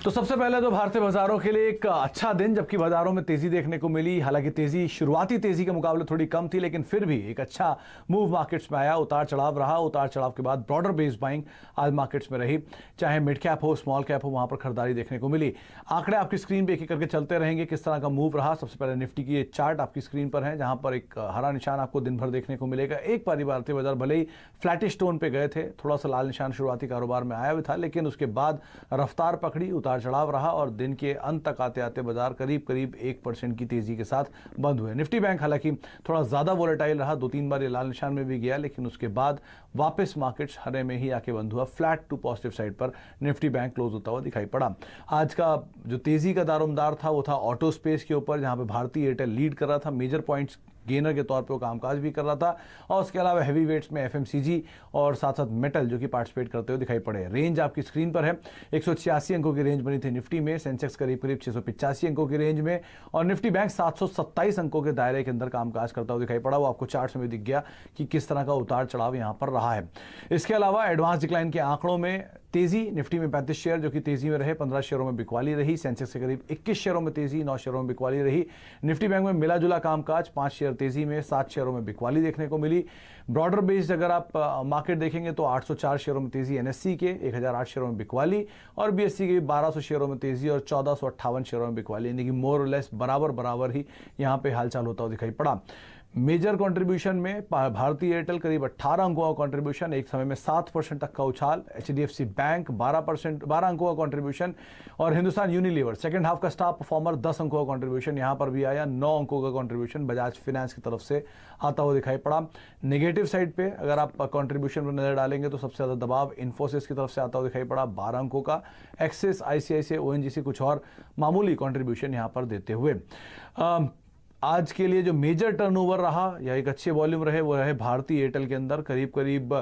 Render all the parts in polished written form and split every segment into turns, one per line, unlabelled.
तो सबसे पहले तो भारतीय बाजारों के लिए एक अच्छा दिन, जबकि बाजारों में तेजी देखने को मिली। हालांकि तेजी शुरुआती तेजी के मुकाबले थोड़ी कम थी, लेकिन फिर भी एक अच्छा मूव मार्केट्स में आया। उतार चढ़ाव रहा, उतार चढ़ाव के बाद ब्रॉडर बेस्ड बाइंग आज मार्केट्स में रही। चाहे मिड कैप हो, स्मॉल कैप हो, वहां पर खरीदारी देखने को मिली। आंकड़े आपकी स्क्रीन पे एक एक करके चलते रहेंगे, किस तरह का मूव रहा। सबसे पहले निफ्टी की ये चार्ट आपकी स्क्रीन पर है, जहां पर एक हरा निशान आपको दिन भर देखने को मिलेगा। एक बारी भारतीय बाजार भले ही फ्लैटिश टोन पे गए थे, थोड़ा सा लाल निशान शुरुआती कारोबार में आया भी था, लेकिन उसके बाद रफ्तार पकड़ी, उतार चढ़ाव रहा और दिन के अंत तक आते आते बाजार करीब करीब 1% की तेजी के साथ बंद हुए। निफ्टी बैंक हालांकि थोड़ा ज्यादा वोलेटाइल रहा, 2-3 बार ये लाल निशान में भी गया, लेकिन उसके बाद वापस मार्केट्स हरे में ही आके बंद हुआ। फ्लैट टू पॉजिटिव साइड पर निफ्टी बैंक क्लोज होता हुआ दिखाई पड़ा। आज का जो तेजी का दारोमदार था वो था ऑटो स्पेस के ऊपर, जहां पे भारतीय एयरटेल लीड कर रहा था, मेजर पॉइंट्स गेनर के तौर पे वो कामकाज भी कर रहा था। और उसके अलावा हैवी वेट्स में एफएमसीजी और साथ साथ मेटल जो कि पार्टिसिपेट करते हुए दिखाई पड़े। रेंज आपकी स्क्रीन पर है, 186 अंकों की रेंज बनी थी निफ्टी में, सेंसेक्स करीब करीब 685 अंकों की रेंज में, और निफ्टी बैंक 727 अंकों के दायरे के अंदर कामकाज करता हुआ दिखाई पड़ा। वो आपको चार्ट में दिख गया कि किस तरह का उतार चढ़ाव यहां पर रहा है। इसके अलावा एडवांस डिक्लाइन के आंकड़ों में तेजी, निफ्टी में 35 शेयर जो कि तेजी में रहे, 15 शेयरों में बिकवाली रही। सेंसेक्स के करीब 21 शेयरों में तेजी, 9 शेयरों में बिकवाली रही। निफ्टी बैंक में मिला जुला कामकाज, 5 शेयर तेजी में, 7 शेयरों में बिकवाली देखने को मिली। ब्रॉडर बेस्ड अगर आप मार्केट देखेंगे तो 804 शेयरों में तेजी एनएससी के, 1008 शेयरों में बिकवाली, और बीएससी के 1200 शेयरों में तेजी और 1458 शेयरों में बिकवाली, यानी कि मोर और लेस बराबर ही यहां पे हालचाल होता हुआ दिखाई पड़ा। मेजर कंट्रीब्यूशन में भारतीय एयरटेल करीब 18 अंकों का कंट्रीब्यूशन, एक समय में 7% तक का उछाल। एचडीएफसी बैंक 12 अंकों का कंट्रीब्यूशन, और हिंदुस्तान यूनिलीवर सेकंड हाफ का स्टार परफॉर्मर 10 अंकों का कंट्रीब्यूशन यहां पर भी आया। 9 अंकों का कंट्रीब्यूशन बजाज फाइनेंस की तरफ से आता हुआ दिखाई पड़ा। नेगेटिव साइड पे अगर आप कंट्रीब्यूशन पर नजर डालेंगे तो सबसे ज्यादा दबाव इन्फोसिस की तरफ से आता हुआ दिखाई पड़ा, 12 अंकों का। एक्सिस, आईसीआईसीआई, ओएनजीसी कुछ और मामूली कंट्रीब्यूशन यहां पर देते हुए। आज के लिए जो मेजर टर्नओवर रहा या एक अच्छे वॉल्यूम रहे वो रहे भारतीय एयरटेल के अंदर। करीब करीब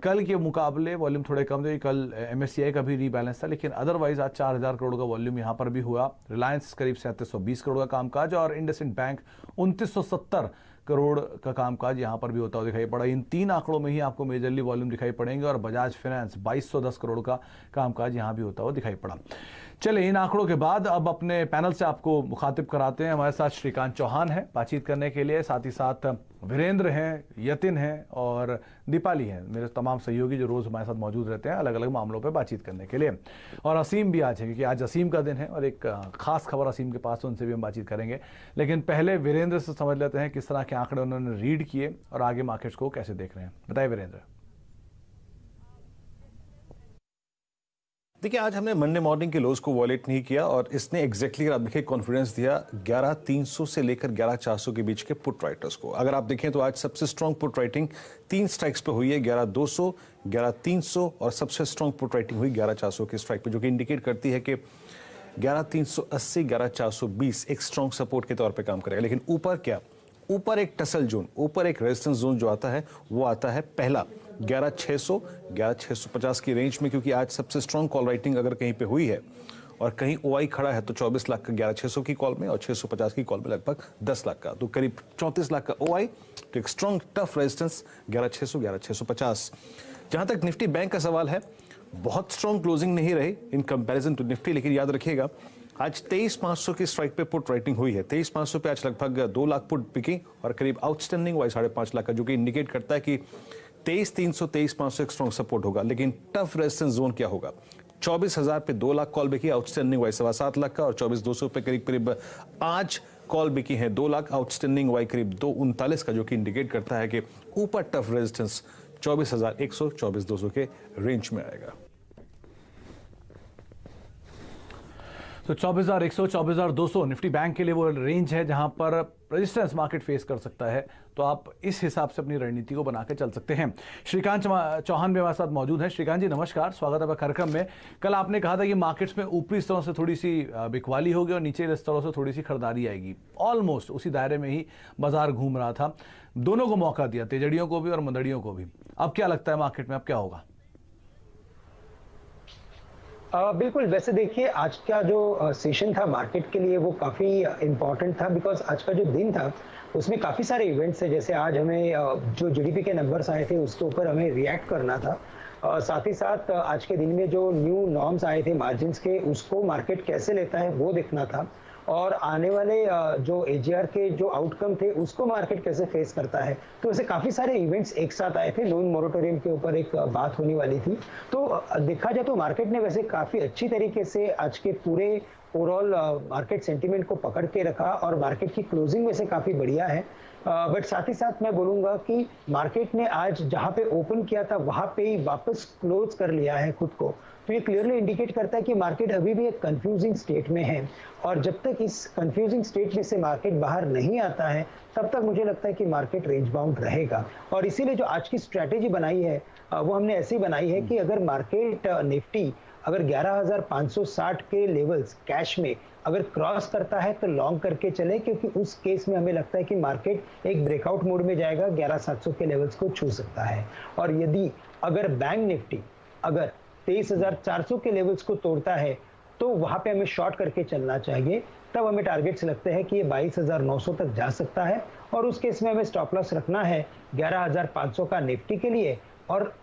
कल के मुकाबले वॉल्यूम थोड़े कम थे, कल एमएससीआई का भी रीबैलेंस था, लेकिन अदरवाइज आज 4000 करोड़ का वॉल्यूम यहां पर भी हुआ। रिलायंस करीब 3720 करोड़ का कामकाज, और इंडसइंड बैंक 2970 करोड़ का कामकाज यहां पर भी होता हुआ दिखाई पड़ा। इन 3 आंकड़ों में ही आपको मेजरली वॉल्यूम दिखाई पड़ेंगे, और बजाज फाइनेंस 2210 करोड़ का कामकाज यहां भी होता हुआ दिखाई पड़ा। चलिए, इन आंकड़ों के बाद अब अपने पैनल से आपको मुखातिब कराते हैं। हमारे साथ श्रीकांत चौहान है बातचीत करने के लिए, साथ ही साथ वीरेंद्र हैं, यतिन हैं और दीपाली हैं, मेरे तमाम सहयोगी जो रोज हमारे साथ मौजूद रहते हैं अलग अलग मामलों पे बातचीत करने के लिए। और असीम भी आज है, क्योंकि आज असीम का दिन है और एक खास खबर असीम के पास, उनसे भी हम बातचीत करेंगे। लेकिन पहले वीरेंद्र से समझ लेते हैं किस तरह के आंकड़े उन्होंने रीड किए और आगे मार्केट्स को कैसे देख रहे हैं। बताइए वीरेंद्र।
देखिए, आज हमने मंडे मॉर्निंग के लोज को वॉलेट नहीं किया, और इसने एग्जैक्टली अगर आप देखिए कॉन्फिडेंस दिया 11300 से लेकर 11400 के बीच के पुट राइटर्स को। अगर आप देखें तो आज सबसे स्ट्रॉन्ग पुट राइटिंग 3 स्ट्राइक्स पे हुई है, 11200, 11300, और सबसे स्ट्रॉन्ग पुट राइटिंग हुई 11400 के स्ट्राइक पे, जो कि इंडिकेट करती है कि 11380, 11420 एक स्ट्रॉन्ग सपोर्ट के तौर पे काम करेगा। लेकिन ऊपर क्या, ऊपर एक टसल जोन, ऊपर एक रेजिस्टेंस जोन जो आता है वो आता है पहला 11600, 11650 की रेंज में, क्योंकि आज सबसे स्ट्रॉन्ग कॉल राइटिंग अगर कहीं पे हुई है और कहीं ओआई खड़ा है तो 24 लाख का 11600 की कॉल में, और 650 की कॉल में लगभग 10 लाख का, तो करीब 34 लाख का ओआई, तो एक स्ट्रॉन्ग टफ रेजिस्टेंस 11600, 11650। जहां तक निफ्टी बैंक का सवाल है, बहुत स्ट्रॉन्ग क्लोजिंग नहीं रही इन कंपैरिजन टू निफ्टी, लेकिन याद रखिएगा आज 23500 की स्ट्राइक पे पुट राइटिंग हुई है। 23500 पे आज लगभग 2 लाख पुट बिकी और करीब आउटस्टैंडिंग वाई 5.5 लाख का, जो कि इंडिकेट करता है कि 23300, 23500 एक स्ट्रॉन्ग सपोर्ट होगा। लेकिन टफ रेजिस्टेंस जोन क्या होगा, 24000 पे 2 लाख कॉल बिकी, आउटस्टैंडिंग वाई 7.25 लाख का, और 24200 पे करीब करीब 5 कॉल बिकी है 2 लाख, आउटस्टैंडिंग वाई करीब 239 का, जो कि इंडिकेट करता है कि ऊपर टफ रेजिस्टेंस 24100, 24200 के रेंज में आएगा।
तो 24100, 24200 निफ्टी बैंक के लिए वो रेंज है जहां पर रेजिस्टेंस मार्केट फेस कर सकता है, तो आप इस हिसाब से अपनी रणनीति को बना के चल सकते हैं। श्रीकांत चौहान भी हमारे साथ मौजूद हैं। श्रीकांत जी नमस्कार, स्वागत है कार्यक्रम में। कल आपने कहा था कि मार्केट्स में ऊपरी स्तरों से थोड़ी सी बिकवाली होगी और नीचे स्तरों से थोड़ी सी खरीदारी आएगी। ऑलमोस्ट उसी दायरे में ही बाजार घूम रहा था, दोनों को मौका दिया, तेजड़ियों को भी और मंदड़ियों को भी। अब क्या लगता है मार्केट में, अब क्या होगा?
बिल्कुल, वैसे देखिए आज का जो सेशन था मार्केट के लिए वो काफ़ी इम्पॉर्टेंट था, बिकॉज आज का जो दिन था उसमें काफ़ी सारे इवेंट्स थे। जैसे आज हमें जो जीडीपी के नंबर्स आए थे उसके ऊपर हमें रिएक्ट करना था, साथ ही साथ आज के दिन में जो न्यू नॉर्म्स आए थे मार्जिन्स के, उसको मार्केट कैसे लेता है वो देखना था, और आने वाले जो एजीआर के जो आउटकम थे उसको मार्केट कैसे फेस करता है। तो ऐसे काफी सारे इवेंट्स एक साथ आए थे। लोन मोरेटोरियम के ऊपर एक बात होने वाली थी, तो देखा जाए तो मार्केट ने वैसे काफी अच्छी तरीके से आज के पूरे ओवरऑल मार्केट सेंटीमेंट को पकड़ के रखा, और मार्केट की क्लोजिंग वैसे काफी बढ़िया है। बट साथ ही साथ मैं बोलूंगा कि मार्केट ने आज जहां पे ओपन किया था वहां पे ही वापस क्लोज कर लिया है खुद को, तो ये क्लियरली इंडिकेट करता है कि मार्केट अभी भी एक कंफ्यूजिंग स्टेट में है, और जब तक इस कंफ्यूजिंग स्टेट में से मार्केट बाहर नहीं आता है तब तक मुझे लगता है कि मार्केट रेंज बाउंड रहेगा। और इसीलिए जो आज की स्ट्रैटेजी बनाई है वो हमने ऐसी बनाई है कि अगर मार्केट निफ्टी अगर 11,560 के लेवल्स कैश में अगर क्रॉस करता है तो लॉन्ग करके चले, क्योंकि उस केस में हमें लगता है कि मार्केट एक ब्रेकआउट मोड में जाएगा, 11,700 के लेवल्स को छू सकता है। और यदि अगर बैंक निफ्टी अगर 23,400 के लेवल्स को तोड़ता है तो वहां पे हमें शॉर्ट करके चलना चाहिए, तब हमें टारगेट्स लगते हैं कि ये 22,900 तक जा सकता है, और उस केस में हमें स्टॉप लॉस रखना है 11,500 का निफ्टी के लिए, और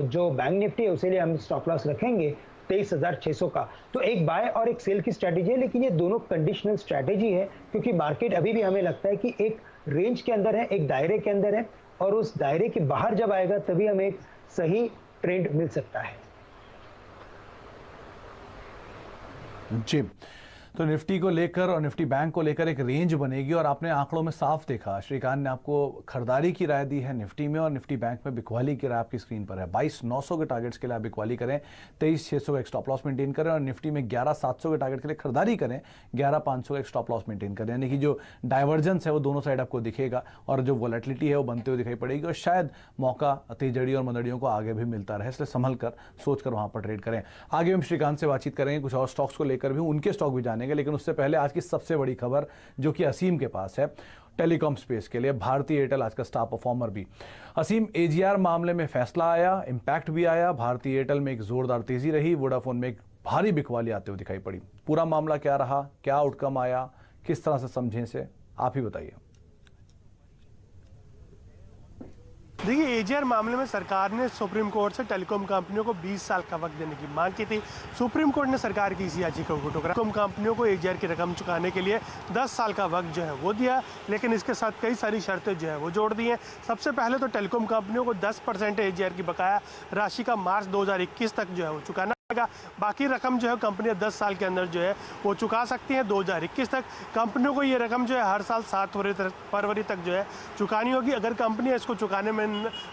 जो बैंक निफ्टी है उसे लिए हम स्टॉप लॉस रखेंगे 23,600 का। तो एक बाय और एक सेल की स्ट्रैटेजी है, लेकिन ये दोनों कंडीशनल स्ट्रैटेजी है, क्योंकि मार्केट अभी भी हमें लगता है कि एक रेंज के अंदर है, एक दायरे के अंदर है, और उस दायरे के बाहर जब आएगा तभी हमें एक सही ट्रेंड मिल सकता है।
जी, तो निफ्टी को लेकर और निफ्टी बैंक को लेकर एक रेंज बनेगी, और आपने आंकड़ों में साफ देखा श्रीकांत ने आपको खरीदारी की राय दी है निफ्टी में, और निफ्टी बैंक में बिकवाली की राय आपकी स्क्रीन पर है। 22,900 के टारगेट्स के लिए आप बिकवाली करें, 23,600 का एक स्टॉप लॉस मेंटेन करें, और निफ्टी में 11,700 के टारगेट के लिए खरीदारी करें, 11,500 का एक स्टॉप लॉस मेंटेन करें। यानी कि जो डाइवर्जेंस है वो दोनों साइड आपको दिखेगा, और जो वॉलेटिलिटी है वो बनते हुए दिखाई पड़ेगी, और शायद मौका तेजड़ी और मंदड़ियों को आगे भी मिलता रहे, इसलिए संभल कर सोच कर वहां पर ट्रेड करें। आगे हम श्रीकांत से बातचीत करेंगे कुछ और स्टॉक्स को लेकर भी, उनके स्टॉक भी जानेंगे, लेकिन उससे पहले आज की सबसे बड़ी खबर जो कि असीम के पास है टेलीकॉम स्पेस के लिए, भारतीय एयरटेल आज का स्टार परफॉर्मर भी। असीम, एजीआर मामले में फैसला आया, इंपैक्ट भी आया, भारतीय एयरटेल में एक जोरदार तेजी रही, वोडाफोन में एक भारी बिकवाली आते हुए दिखाई पड़ी। पूरा मामला क्या रहा, क्या आउटकम आया, किस तरह से समझें इसे, आप ही बताइए।
देखिए, एजीआर मामले में सरकार ने सुप्रीम कोर्ट से टेलीकॉम कंपनियों को 20 साल का वक्त देने की मांग की थी। सुप्रीम कोर्ट ने सरकार की इसी याचिका को ठुकरा। टेलीकॉम कंपनियों को एजीआर की रकम चुकाने के लिए 10 साल का वक्त जो है वो दिया, लेकिन इसके साथ कई सारी शर्तें जो है वो जोड़ दी हैं। सबसे पहले तो टेलीकॉम कंपनियों को 10% एजीआर की बकाया राशि का मार्च 2021 तक जो है वो चुकाना, बाकी रकम जो है कंपनियां 10 साल के अंदर जो है वो चुका सकती हैं। 2021 तक कंपनियों को ये रकम जो है हर साल 7 फरवरी तक जो है चुकानी होगी। अगर कंपनियां इसको चुकाने में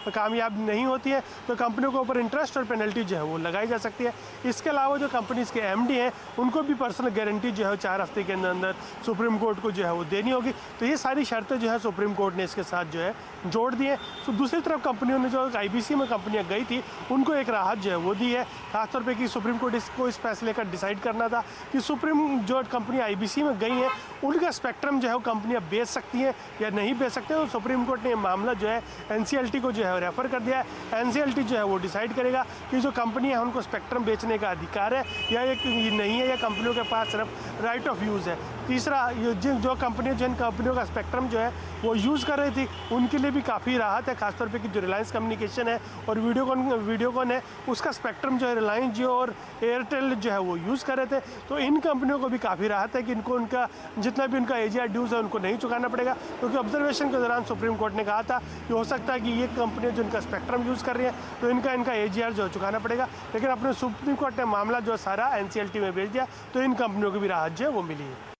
कामयाब नहीं होती है तो कंपनियों के ऊपर इंटरेस्ट और पेनल्टी जो है वो लगाई जा सकती है। इसके अलावा जो कंपनीज के एमडी हैं उनको भी पर्सनल गारंटी जो है 4 हफ्ते के अंदर अंदर सुप्रीम कोर्ट को जो है वो देनी होगी। तो ये सारी शर्तें जो है सुप्रीम कोर्ट ने इसके साथ जो है जोड़ दी है। तो दूसरी तरफ कंपनियों ने जो आईबीसी में कंपनियां गई थी उनको एक राहत जो है वो दी है, खासतौर पर कि सुप्रीम कोर्ट इसको इस फैसले का डिसाइड करना था कि सुप्रीम जो कंपनी आईबीसी में गई है उनका स्पेक्ट्रम जो है वो कंपनियां बेच सकती हैं या नहीं बेच सकते। तो सुप्रीम कोर्ट ने ये मामला जो है एनसीएलटी को जो है रेफर कर दिया है। एनसीएलटी जो है वो डिसाइड करेगा कि जो कंपनी है उनको स्पेक्ट्रम बेचने का अधिकार है या ये नहीं है, या कंपनियों के पास सिर्फ राइट ऑफ यूज़ है। तीसरा, जो कंपनियां जिन कंपनियों का स्पेक्ट्रम जो है वो यूज़ कर रही थी उनके लिए भी काफ़ी राहत है, खासतौर पे कि जो रिलायंस कम्युनिकेशन है और वीडियोकॉन है उसका स्पेक्ट्रम जो है रिलायंस जियो और एयरटेल जो है वो यूज़ कर रहे थे। तो इन कंपनियों को भी काफ़ी राहत है कि इनको उनका जितना भी उनका एजीआर ड्यूज है उनको नहीं चुकाना पड़ेगा, क्योंकि ऑब्जर्वेशन के दौरान सुप्रीम कोर्ट ने कहा था कि हो सकता है कि ये कंपनियां जिनका स्पेक्ट्रम यूज़ कर रही हैं तो इनका एजीआर जो है चुकाना पड़ेगा। लेकिन अपने सुप्रीम कोर्ट ने मामला जो सारा एनसीएलटी में भेज दिया, तो इन कंपनियों को भी राहत जो है वो मिली है।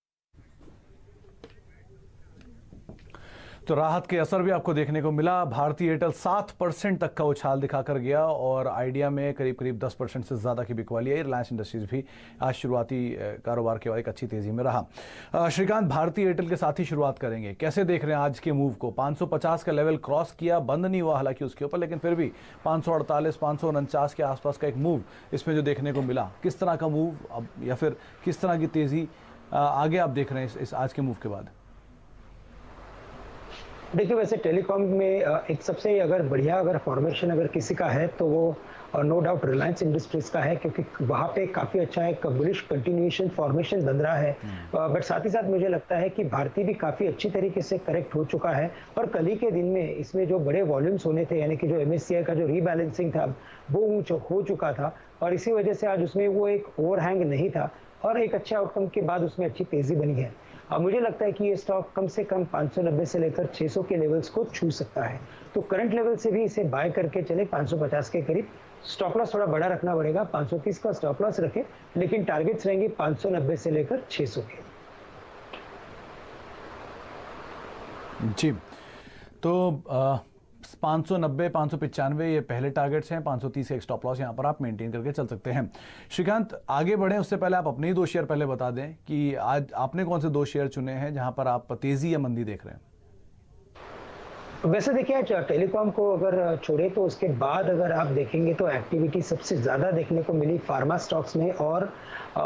तो राहत के असर भी आपको देखने को मिला। भारतीय एयरटेल 7% तक का उछाल दिखाकर गया, और आइडिया में करीब करीब 10% से ज़्यादा की बिकवाली है। रिलायंस इंडस्ट्रीज भी आज शुरुआती कारोबार के बाद एक अच्छी तेज़ी में रहा। श्रीकांत, भारतीय एयरटेल के साथ ही शुरुआत करेंगे, कैसे देख रहे हैं आज के मूव को? 550 का लेवल क्रॉस किया, बंद नहीं हुआ हालांकि उसके ऊपर, लेकिन फिर भी 548 549 के आसपास का एक मूव इसमें जो देखने को मिला, किस तरह का मूव अब, या फिर किस तरह की तेज़ी आगे आप देख रहे हैं इस आज के मूव के बाद?
देखिए वैसे टेलीकॉम में एक सबसे अगर बढ़िया अगर फॉर्मेशन अगर किसी का है तो वो नो डाउट रिलायंस इंडस्ट्रीज का है, क्योंकि वहाँ पे काफ़ी अच्छा एक बुलिश कंटिन्यूएशन फॉर्मेशन बन रहा है। बट साथ ही साथ मुझे लगता है कि भारती भी काफ़ी अच्छी तरीके से करेक्ट हो चुका है, और कल ही के दिन में इसमें जो बड़े वॉल्यूम्स होने थे, यानी कि जो MSCI का जो रीबैलेंसिंग था वो हो चुका था, और इसी वजह से आज उसमें वो एक ओवरहैंग नहीं था, और एक अच्छे आउटकम के बाद उसमें अच्छी तेजी बनी है। अब मुझे लगता है कि ये स्टॉक कम से कम 590 से लेकर 600 के लेवल्स को छू सकता है, तो करंट लेवल से भी इसे बाय करके चले 550 के करीब। स्टॉप लॉस थोड़ा बड़ा रखना पड़ेगा, 530 का स्टॉप लॉस रखे, लेकिन टारगेट्स रहेंगे 590 से लेकर 600 के।
जी, तो 590 595 ये पहले टारगेट्स हैं, 530 एक स्टॉप लॉस यहाँ पर आप मेंटेन करके चल सकते हैं। श्रीकांत, आगे बढ़ें उससे पहले आप अपने ही 2 शेयर पहले बता दें कि आज आपने कौन से 2 शेयर चुने हैं जहां पर आप तेजी या मंदी देख रहे हैं।
वैसे देखिए टेलीकॉम को अगर छोड़े तो उसके बाद अगर आप देखेंगे तो एक्टिविटी सबसे ज्यादा देखने को मिली फार्मा स्टॉक्स में और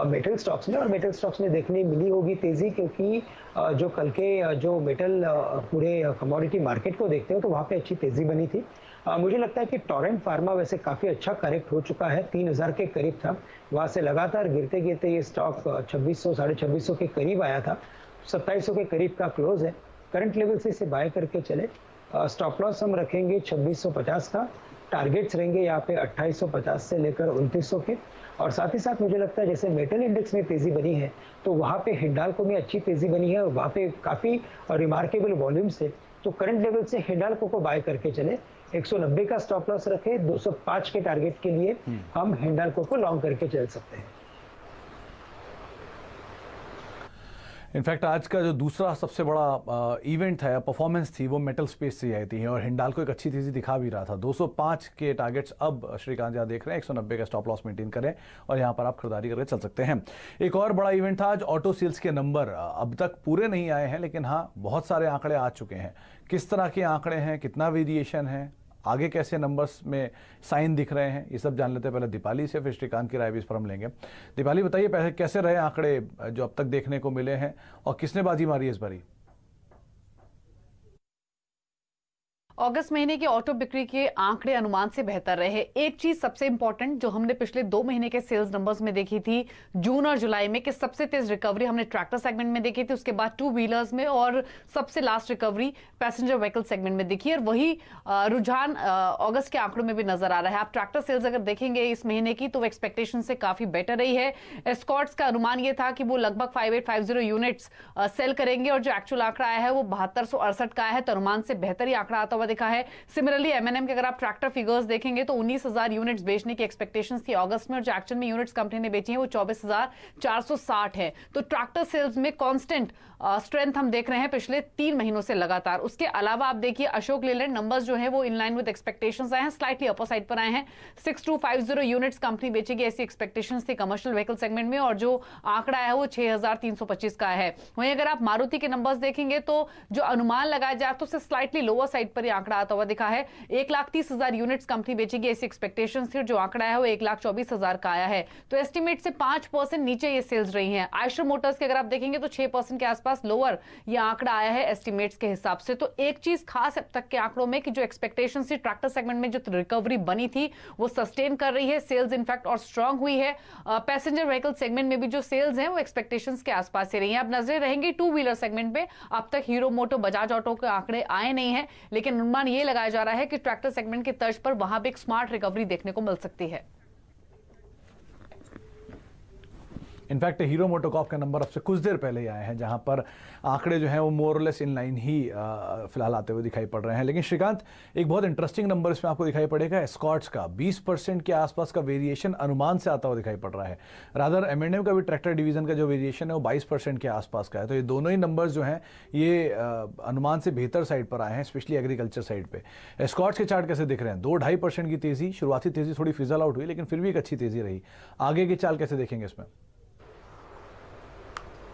मेटल स्टॉक्स में, और मेटल स्टॉक्स में देखने मिली होगी तेजी, क्योंकि जो कल के जो मेटल पूरे कमोडिटी मार्केट को देखते हो तो वहाँ पे अच्छी तेजी बनी थी। मुझे लगता है कि टोरेंट फार्मा वैसे काफी अच्छा करेक्ट हो चुका है, 3000 के करीब था, वहां से लगातार गिरते गिरते ये स्टॉक 2600 2650 के करीब आया था, 2700 के करीब का क्लोज है। करंट लेवल से इसे बाय करके चले। स्टॉप लॉस हम रखेंगे 2650 का, टारगेट्स रहेंगे यहाँ पे 2850 से लेकर 2900 के। और साथ ही साथ मुझे लगता है जैसे मेटल इंडेक्स में तेजी बनी है तो वहाँ पे हिंडाल्को में अच्छी तेजी बनी है, और वहाँ पे काफी रिमार्केबल वॉल्यूम्स है, तो करंट लेवल से हिंडाल्को को बाय करके चले। 190 का स्टॉप लॉस रखे, 205 के टारगेट के लिए हम हिंडाल्को को लॉन्ग करके चल सकते हैं।
इनफैक्ट आज का जो दूसरा सबसे बड़ा इवेंट था, परफॉर्मेंस थी, वो मेटल स्पेस से आई थी और हिंडाल्को एक अच्छी तेजी दिखा भी रहा था। 205 के टारगेट्स अब श्रीकांत यहाँ देख रहे हैं, 190 का स्टॉप लॉस मेंटेन करें और यहाँ पर आप खरीदारी करके चल सकते हैं। एक और बड़ा इवेंट था आज, ऑटो सेल्स के नंबर अब तक पूरे नहीं आए हैं, लेकिन हाँ बहुत सारे आंकड़े आ चुके हैं। किस तरह के आंकड़े हैं, कितना वेरिएशन है, आगे कैसे नंबर्स में साइन दिख रहे हैं, ये सब जान लेते हैं। पहले दीपाली से, फिर श्रीकांत की राय भी इस पर हम लेंगे। दीपाली बताइए पहले कैसे रहे आंकड़े जो अब तक देखने को मिले हैं और किसने बाजी मारी है इस बारी?
अगस्त महीने के ऑटो बिक्री के आंकड़े अनुमान से बेहतर रहे। एक चीज सबसे इंपॉर्टेंट जो हमने पिछले 2 महीने के सेल्स नंबर्स में देखी थी जून और जुलाई में, कि सबसे तेज रिकवरी हमने ट्रैक्टर सेगमेंट में देखी थी, उसके बाद 2 व्हीलर्स में, और सबसे last recovery passenger vehicle segment में देखी है। और वही रुझान अगस्त के आंकड़ों में भी नजर आ रहा है। आप ट्रैक्टर सेल्स अगर देखेंगे इस महीने की तो एक्सपेक्टेशन से काफी बेटर रही है। एस्कॉर्ट्स का अनुमान यह था कि वो लगभग 5850 यूनिट्स सेल करेंगे, और जो एक्चुअल आंकड़ा आया है वो 7268 का है, तो अनुमान से बेहतर ही आंकड़ा आता हुआ दिखा है। सिमिलरली M&M के अगर आप ट्रैक्टर फिगर्स देखेंगे तो 19,000 यूनिट्स बेचने की एक्सपेक्टेशंस थी अगस्त में, और जो एक्चुअल में यूनिट्स कंपनी ने बेची हैं वो 24,460 है। तो ट्रैक्टर सेल्स में कांस्टेंट स्ट्रेंथ हम देख रहे हैं पिछले 3 महीनों से लगातार। उसके अलावा आप देखिए अशोक लेलैंड नंबर्स जो है वो इन लाइन विद एक्सपेक्टेशंस आए हैं, स्लाइटली अपर साइड पर आए हैं। 6250 यूनिट्स कंपनी बेचेगी ऐसी एक्सपेक्टेशंस थी कमर्शियल व्हीकल सेगमेंट में, और जो आंकड़ा है वो 6325 का है। वहीं अगर आप मारुति के नंबर्स देखेंगे तो जो अनुमान लगाया जाए तो उससे स्लाइटली लोअर साइड पर आंकड़ा आता हुआ दिखा है। 1,30,000 यूनिट्स कंपनी बेचेगी ऐसी एक्सपेक्टेशंस थी, जो आंकड़ा है वो 1,24,000 का आया है। तो एस्टिमेट से 5% नीचे ये सेल्स रही हैं। आयशर मोटर्स के अगर आप देखेंगे तो 6% के आसपास लोअर ये आंकड़ा आया है एस्टिमेट्स के हिसाब से। तो एक चीज खास अब तक के आंकड़ों में कि जो एक्सपेक्टेशन थी ट्रैक्टर सेगमेंट में जो रिकवरी बनी थी वो सस्टेन कर रही है, सेल्स इनफैक्ट और स्ट्रांग हुई है। पैसेंजर व्हीकल सेगमेंट में भी जो सेल्स हैं वो एक्सपेक्टेशंस के आसपास से रही हैं। अब नजरें रहेंगी 2 व्हीलर सेगमेंट पे। अब तक हीरो मोटो बजाज ऑटो के आंकड़े आए नहीं है, लेकिन अनुमान ये लगाया जा रहा है कि ट्रैक्टर सेगमेंट की तर्ज पर वहां भी एक स्मार्ट रिकवरी देखने को मिल सकती है।
इनफैक्ट हीरो मोटोकॉर्प के नंबर अब से कुछ देर पहले ही आए हैं, जहां पर आंकड़े जो हैं वो मोर लेस इन लाइन ही फिलहाल आते हुए दिखाई पड़ रहे हैं। लेकिन श्रीकांत, एक बहुत इंटरेस्टिंग नंबर इसमें आपको दिखाई पड़ेगा, एस्कॉर्ट्स का 20% के आसपास का वेरिएशन अनुमान से आता हुआ दिखाई पड़ रहा है। रादर M&M का भी ट्रैक्टर डिवीजन का जो वेरिएशन है वो 22% के आसपास का है। तो ये दोनों ही नंबर्स जो हैं ये अनुमान से बेहतर साइड पर आए हैं, स्पेशली एग्रीकल्चर साइड पे। एस्कॉर्ट्स के चार्ट कैसे दिख रहे हैं? 2-2.5% की तेजी, शुरुआती तेजी थोड़ी फिजल आउट हुई, लेकिन फिर भी एक अच्छी तेजी रही। आगे की चाल कैसे देखेंगे इसमें?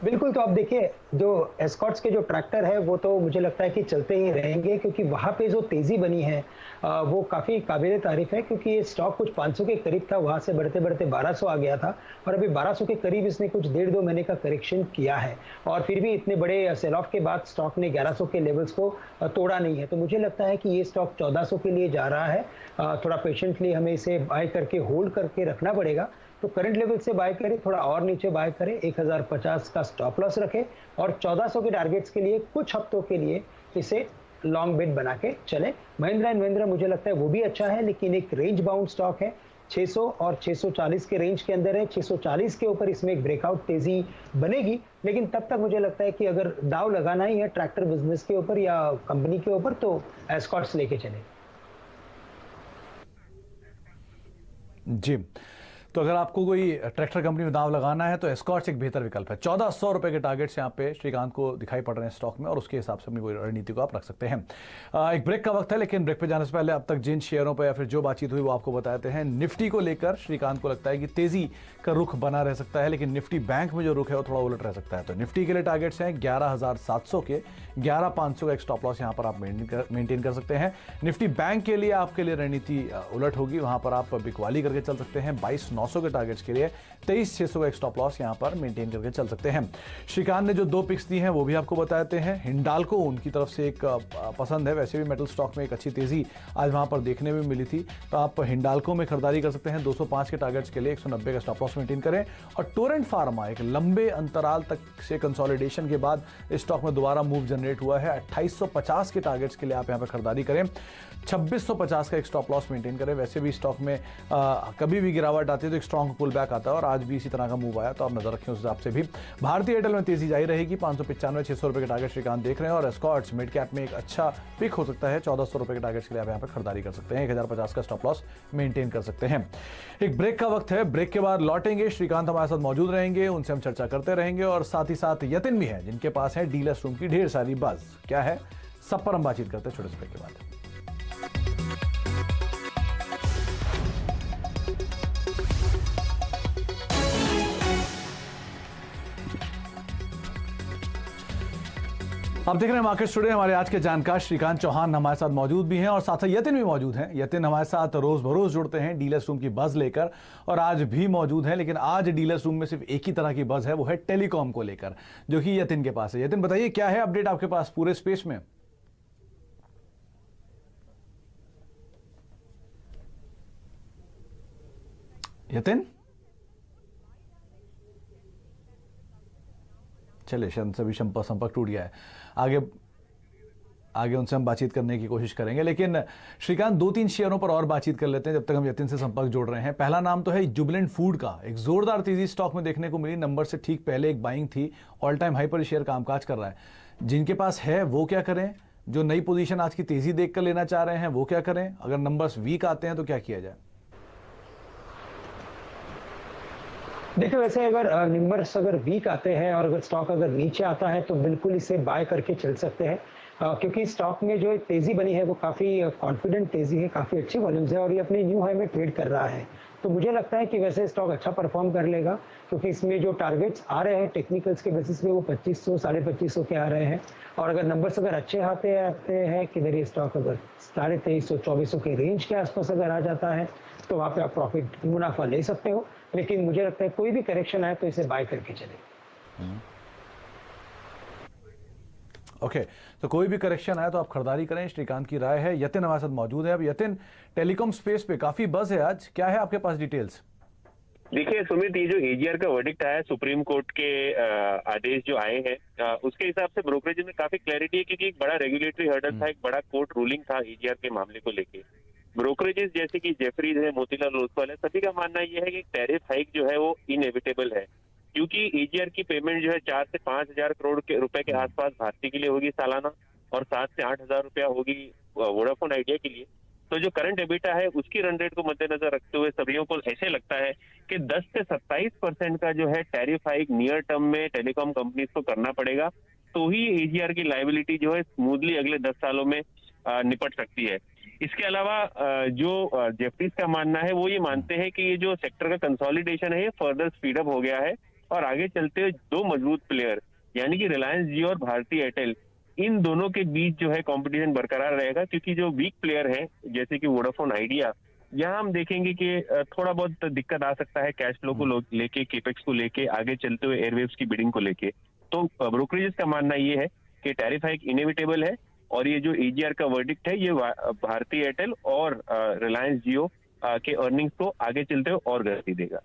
बिल्कुल, तो आप देखिए जो एस्कॉर्ट्स के जो ट्रैक्टर है वो तो मुझे लगता है कि चलते ही रहेंगे, क्योंकि वहाँ पे जो तेज़ी बनी है वो काफ़ी काबिल तारीफ़ है, क्योंकि ये स्टॉक कुछ 500 के करीब था, वहाँ से बढ़ते-बढ़ते 1200 आ गया था और अभी 1200 के करीब इसने कुछ 1.5-2 महीने का करेक्शन किया है और फिर भी इतने बड़े सेल ऑफ के बाद स्टॉक ने 1100 के लेवल्स को तोड़ा नहीं है। तो मुझे लगता है कि ये स्टॉक 1400 के लिए जा रहा है। थोड़ा पेशेंटली हमें इसे बाय करके होल्ड करके रखना पड़ेगा। तो करंट लेवल से बाय करें, थोड़ा और नीचे बाय करें, 1050 का स्टॉप लॉस रखें और 1400 के टारगेट्स के लिए कुछ हफ्तों के लिए इसे लॉन्ग बेट बना के चले। महिंद्रा एंड महिंद्रा मुझे लगता है वो भी अच्छा है, लेकिन एक रेंज बाउंड स्टॉक है, 600 और 640 के रेंज के अंदर है। 640 के ऊपर इसमें एक ब्रेकआउट तेजी बनेगी, लेकिन तब तक मुझे लगता है कि अगर दाव लगाना ही है ट्रैक्टर बिजनेस के ऊपर या कंपनी के ऊपर तो एस्कॉर्ट्स लेके चले।
जी, तो अगर आपको कोई ट्रैक्टर कंपनी में दाव लगाना है तो एस्कॉर्ट्स एक बेहतर विकल्प है। 1400 रुपए के टारगेट्स यहाँ पे श्रीकांत को दिखाई पड़ रहे हैं स्टॉक में और उसके हिसाब से अपनी कोई रणनीति को आप रख सकते हैं। एक ब्रेक का वक्त है, लेकिन ब्रेक पे जाने से पहले अब तक जिन शेयरों पर या फिर जो बातचीत हुई वो आपको बताते हैं। निफ्टी को लेकर श्रीकांत को लगता है कि तेजी का रुख बना रह सकता है, लेकिन निफ्टी बैंक में जो रुख है वो थोड़ा उलट रह सकता है। तो निफ्टी के लिए टारगेट्स हैं 11,700 के, 11,500 का एक स्टॉप लॉस यहाँ पर आप मेंटेन कर सकते हैं। निफ्टी बैंक के लिए आपके लिए रणनीति उलट होगी, वहां पर आप बिकवाली करके चल सकते हैं। 22,900 के टारगेट्स के लिए 23,600 का एक स्टॉप लॉस यहां पर मेंटेन करके चल सकते हैं। श्रीकांत ने जो 2 पिक्स दी हैं वो भी आपको बताते हैं। हिंडाल्को उनकी तरफ से एक पसंद है, वैसे भी मेटल स्टॉक में एक अच्छी तेजी आज वहां पर देखने में मिली थी, तो आप हिंडाल्को में खरीदारी कर सकते हैं। 205 के टारगेट्स के लिए 190 का स्टॉप लॉस मेंटेन करें। और टोरेंट फार्मा एक लंबे अंतराल तक से कंसोलिडेशन के बाद इस स्टॉक में दोबारा मूव जनरेट हुआ है। 2850 के टारगेट्स के लिए आप यहां पर खरीदारी करें। 2650 का एक स्टॉप लॉस मेंटेन करें। वैसे भी स्टॉक में कभी भी गिरावट आती है तो एक स्ट्रॉन्ग पुल बैक आता है और आज भी इसी तरह का मूव आया, तो आप नजर रखें उस हिसाब से भी। भारतीय एयरटेल में तेजी जारी रहेगी, 595 600 रुपए के टारगेट श्रीकांत देख रहे हैं। और एस्कॉर्ट्स मिड कैप में एक अच्छा पिक हो सकता है, 1400 रुपए के टारगेट्स के लिए आप यहाँ पर खरीदारी कर सकते हैं। 1050 का स्टॉप लॉस मेंटेन कर सकते हैं। एक ब्रेक का वक्त है, ब्रेक के बाद लौटेंगे। श्रीकांत हमारे साथ मौजूद रहेंगे, उनसे हम चर्चा करते रहेंगे और साथ ही साथ यतिन भी है जिनके पास है डीलर्स रूम की ढेर सारी बात। क्या है सब पर हम बातचीत करते हैं छोटे से ब्रेक के बाद। आप देख रहे हैं मार्केट टुडे। हमारे आज के जानकार श्रीकांत चौहान हमारे साथ मौजूद भी हैं और साथ ही यतिन भी मौजूद हैं। यतिन हमारे साथ रोज बरोज जुड़ते हैं डीलर्स रूम की बज लेकर और आज भी मौजूद हैं, लेकिन आज डीलर्स रूम में सिर्फ एक ही तरह की बज है, वो है टेलीकॉम को लेकर, जो कि यतिन के पास है। यतिन बताइए क्या है अपडेट आपके पास पूरे स्पेस में? यतिन चलिए, सभी संपर्क टूट गया है। आगे उनसे हम बातचीत करने की कोशिश करेंगे, लेकिन श्रीकांत 2-3 शेयरों पर और बातचीत कर लेते हैं जब तक हम यतिन से संपर्क जोड़ रहे हैं। पहला नाम तो है जुबिलेंट फूड का, एक जोरदार तेजी स्टॉक में देखने को मिली। नंबर से ठीक पहले एक बाइंग थी, ऑल टाइम हाई पर शेयर कामकाज कर रहा है। जिनके पास है वो क्या करें? जो नई पोजीशन आज की तेजी देखकर लेना चाह रहे हैं वो क्या करें? अगर नंबर्स वीक आते हैं तो क्या किया जाए?
देखिए, वैसे अगर नंबर्स अगर वीक आते हैं और अगर स्टॉक अगर नीचे आता है तो बिल्कुल इसे बाय करके चल सकते हैं, क्योंकि स्टॉक में जो तेजी बनी है वो काफ़ी कॉन्फिडेंट तेजी है, काफ़ी अच्छी वॉल्यूम्स है और ये अपने न्यू हाई में ट्रेड कर रहा है। तो मुझे लगता है कि वैसे स्टॉक अच्छा परफॉर्म कर लेगा, क्योंकि इसमें जो टारगेट्स आ रहे हैं टेक्निकल्स के बेसिस पे वो 2500 2550 के आ रहे हैं और अगर नंबर्स अगर अच्छे आते हैं कि ये स्टॉक अगर 2350 2400 के रेंज के आसपास अगर आ जाता है तो वहाँ पे आप प्रॉफिट मुनाफा ले सकते हो। लेकिन मुझे लगता है कोई भी करेक्शन आए तो इसे बाय करके चले।
ओके, तो कोई भी करेक्शन आए तो आप खरीदारी करें, श्रीकांत की राय है। यतिन हमारे साथ मौजूद है। अब यतिन, टेलीकॉम स्पेस पे काफी बज है आज, क्या है आपके पास डिटेल्स?
देखिए सुमित, ये जो एजीआर का वर्डिक्ट आया है, सुप्रीम कोर्ट के आदेश जो आए हैं उसके हिसाब से ब्रोकरेज में काफी क्लैरिटी है, क्योंकि एक बड़ा रेगुलेटरी हर्डल था, एक बड़ा कोर्ट रूलिंग था एजीआर के मामले को लेके। ब्रोकरेजेस जैसे कि जेफरीज है, मोतीलाल ओसवाल है, सभी का मानना यह है कि टैरिफ हाइक जो है वो इनएविटेबल है, क्योंकि एजीआर की पेमेंट जो है 4 से 5 हजार करोड़ के रुपए के आसपास भारती के लिए होगी सालाना और 7 से 8 हजार रुपया होगी वोडाफोन आइडिया के लिए। तो जो करंट एबिटा है उसकी रन रेट को मद्देनजर रखते हुए सभी को ऐसे लगता है कि 10 से 27% का जो है टैरिफ हाइक नियर टर्म में टेलीकॉम कंपनीज को करना पड़ेगा, तो ही एजीआर की लायबिलिटी जो है स्मूथली अगले 10 सालों में निपट सकती है। इसके अलावा जो जेफरीज का मानना है वो ये मानते हैं कि ये जो सेक्टर का कंसोलिडेशन है ये फर्दर स्पीड अप हो गया है और आगे चलते हुए दो मजबूत प्लेयर यानी कि रिलायंस जियो और भारती एयरटेल, इन दोनों के बीच जो है कंपटीशन बरकरार रहेगा, क्योंकि जो वीक प्लेयर हैं जैसे कि वोडाफोन आइडिया, यहाँ हम देखेंगे कि थोड़ा बहुत दिक्कत आ सकता है कैश फ्लो को लेके, केपेक्स को लेके, आगे चलते हुए एयरवेव्स की बिडिंग को लेके। तो ब्रोकरेजेस का मानना ये है कि टैरिफ हाइक इनएविटेबल है और ये जो एजीआर का वर्डिक्ट है ये भारती एयरटेल और रिलायंस जियो के अर्निंग्स को आगे चलते हुए और गति देगा।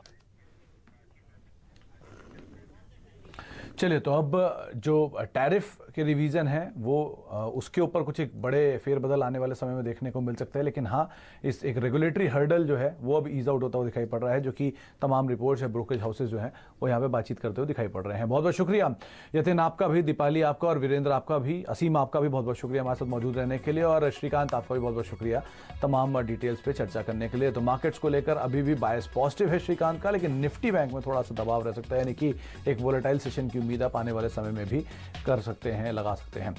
चलिए, तो अब जो टैरिफ के रिवीजन है वो उसके ऊपर कुछ एक बड़े फेरबदल आने वाले समय में देखने को मिल सकते हैं, लेकिन हाँ, इस एक रेगुलेटरी हर्डल जो है वो अब ईज आउट होता हुआ दिखाई पड़ रहा है, जो कि तमाम रिपोर्ट्स है ब्रोकरेज हाउसेज जो है वो यहाँ पे बातचीत करते हुए दिखाई पड़ रहे हैं। बहुत बहुत शुक्रिया यतिन आपका भी, दीपाली आपका और वीरेंद्र आपका भी, असीम आपका भी बहुत बहुत शुक्रिया हमारे साथ मौजूद रहने के लिए, और श्रीकांत आपका भी बहुत बहुत शुक्रिया तमाम डिटेल्स पे चर्चा करने के लिए। तो मार्केट्स को लेकर अभी भी बायस पॉजिटिव है श्रीकांत का, लेकिन निफ्टी बैंक में थोड़ा सा दबाव रह सकता है, यानी कि एक वोलेटाइल सेशन की उम्मीद आप आने वाले समय में भी कर सकते हैं, लगा सकते हैं।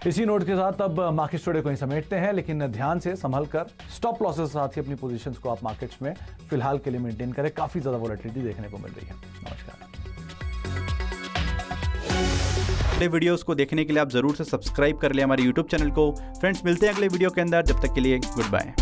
इसी नोट के साथ अब मार्केट टुडे को ही समेटते हैं, लेकिन ध्यान से संभल कर स्टॉप लॉसेस के साथ ही अपनी पोजीशंस को आप मार्केट्स में फिलहाल के लिए मेंटेन करें। काफी ज्यादा वोलेटिलिटी देखने को मिल रही है। नमस्कार।
अगले वीडियोस को देखने के लिए आप जरूर से सब्सक्राइब कर लें हमारे YouTube चैनल को। फ्रेंड्स, मिलते हैं अगले वीडियो के अंदर, जब तक के लिए गुड बाय।